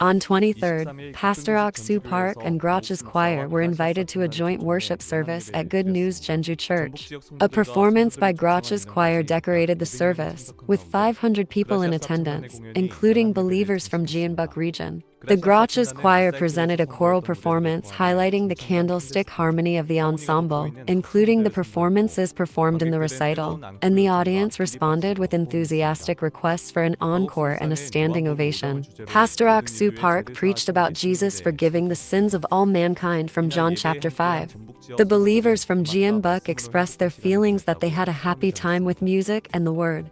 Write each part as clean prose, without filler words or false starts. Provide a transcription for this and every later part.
On 23rd, Pastor Oksu Park and Grotches Choir were invited to a joint worship service at Good News Genju Church. A performance by Grotches Choir decorated the service, with 500 people in attendance, including believers from GNM region. The Grotches Choir presented a choral performance highlighting the candlestick harmony of the ensemble, including the performances performed in the recital, and the audience responded with enthusiastic requests for an encore and a standing ovation. Pastor Oksu Park preached about Jesus forgiving the sins of all mankind from John chapter 5. The believers from GNM expressed their feelings that they had a happy time with music and the word.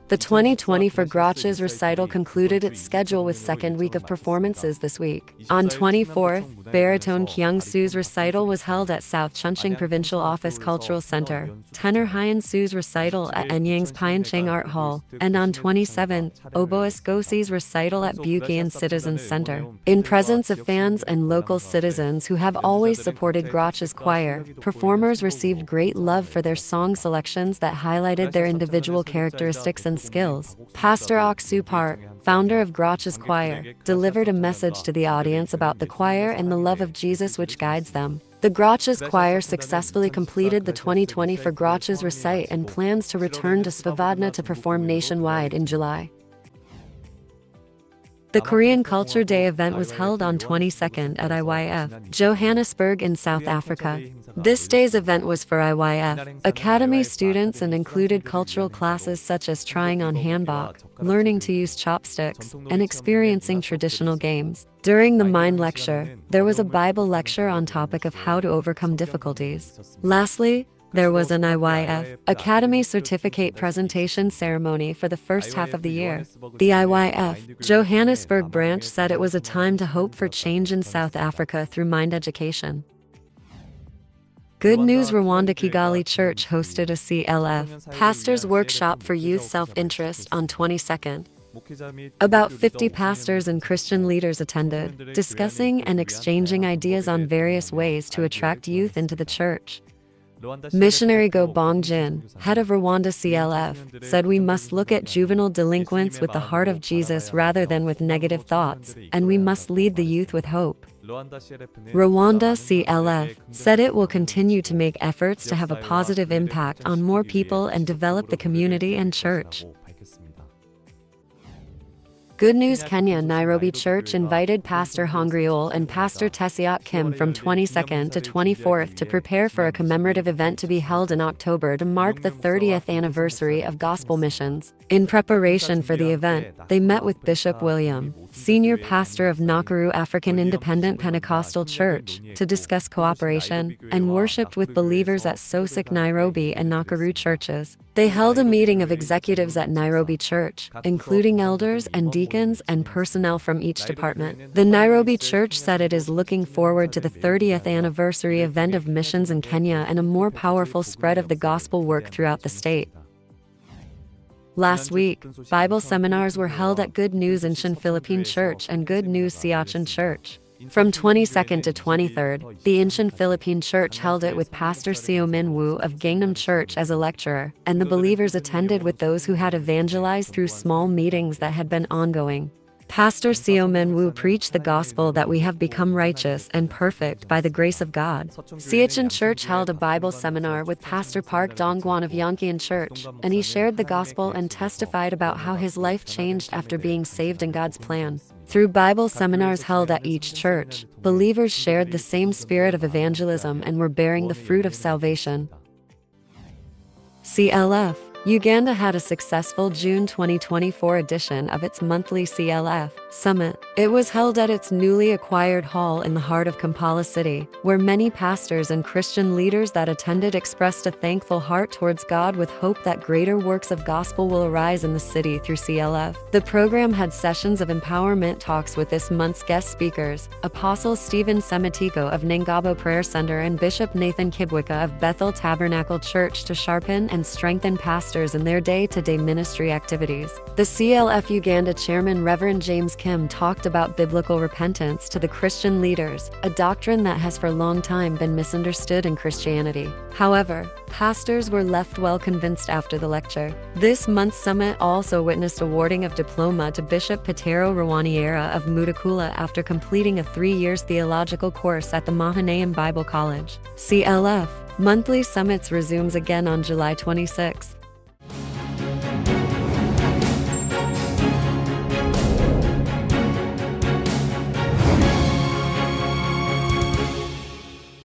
The 2020 for Grotches recital concluded its schedule with second week of performances this week. On 24th, baritone Kyung Soo's recital was held at South Chuncheon Provincial Office Cultural Center, tenor Hyun Soo's recital at Enyang's Pyeongchang Art Hall, and on 27th, oboist Gosi's recital at Bukian Citizens Center. In presence of fans and local citizens who have always supported Grotches Choir, performers received great love for their song selections that highlighted their individual characteristics and skills. Pastor Oksu Park, founder of Grotches Choir, delivered a message to the audience about the choir and the love of Jesus which guides them. The Grotches Choir successfully completed the 2020 for Grotches recite and plans to return to Svobodna to perform nationwide in July. The Korean Culture Day event was held on 22nd at IYF, Johannesburg in South Africa. This day's event was for IYF Academy students and included cultural classes such as trying on hanbok, learning to use chopsticks, and experiencing traditional games. During the Mind lecture, there was a Bible lecture on topic of how to overcome difficulties. Lastly, there was an IYF Academy certificate presentation ceremony for the first half of the year. The IYF Johannesburg branch said it was a time to hope for change in South Africa through mind education. Good News Rwanda Kigali Church hosted a CLF Pastors Workshop for Youth Self-Interest on 22nd. About 50 pastors and Christian leaders attended, discussing and exchanging ideas on various ways to attract youth into the church. Missionary Go Bongjin, head of Rwanda CLF, said we must look at juvenile delinquents with the heart of Jesus rather than with negative thoughts, and we must lead the youth with hope. Rwanda CLF said it will continue to make efforts to have a positive impact on more people and develop the community and church. Good News Kenya Nairobi Church invited Pastor Hongriol and Pastor Tesiot Kim from 22nd to 24th to prepare for a commemorative event to be held in October to mark the 30th anniversary of gospel missions. In preparation for the event, they met with Bishop William, senior pastor of Nakuru African Independent Pentecostal Church, to discuss cooperation, and worshipped with believers at Sosik Nairobi and Nakuru churches. They held a meeting of executives at Nairobi Church, including elders and deacons and personnel from each department. The Nairobi Church said it is looking forward to the 30th anniversary event of missions in Kenya and a more powerful spread of the gospel work throughout the state. Last week, Bible seminars were held at Good News Incheon Philippine Church and Good News Siachen Church. From 22nd to 23rd, the Incheon Philippine Church held it with Pastor Seo Min Woo of GNM Church as a lecturer, and the believers attended with those who had evangelized through small meetings that had been ongoing. Pastor Seo Min Woo preached the gospel that we have become righteous and perfect by the grace of God. Siachen Church held a Bible seminar with Pastor Park Dongguan of Yongkian Church, and he shared the gospel and testified about how his life changed after being saved in God's plan. Through Bible seminars held at each church, believers shared the same spirit of evangelism and were bearing the fruit of salvation. CLF Uganda had a successful June 2024 edition of its monthly CLF Summit. It was held at its newly acquired hall in the heart of Kampala City, where many pastors and Christian leaders that attended expressed a thankful heart towards God with hope that greater works of gospel will arise in the city through CLF. The program had sessions of empowerment talks with this month's guest speakers, Apostle Stephen Sematiko of Nangabo Prayer Center and Bishop Nathan Kibwika of Bethel Tabernacle Church to sharpen and strengthen pastors in their day-to-day ministry activities. The CLF Uganda chairman Reverend James Kim talked about biblical repentance to the Christian leaders, a doctrine that has for a long time been misunderstood in Christianity. However, pastors were left well convinced after the lecture. This month's summit also witnessed awarding of diploma to Bishop Petero Rawaniera of Mutakula after completing a 3-year theological course at the Mahanaim Bible College. CLF. Monthly summits resumes again on July 26.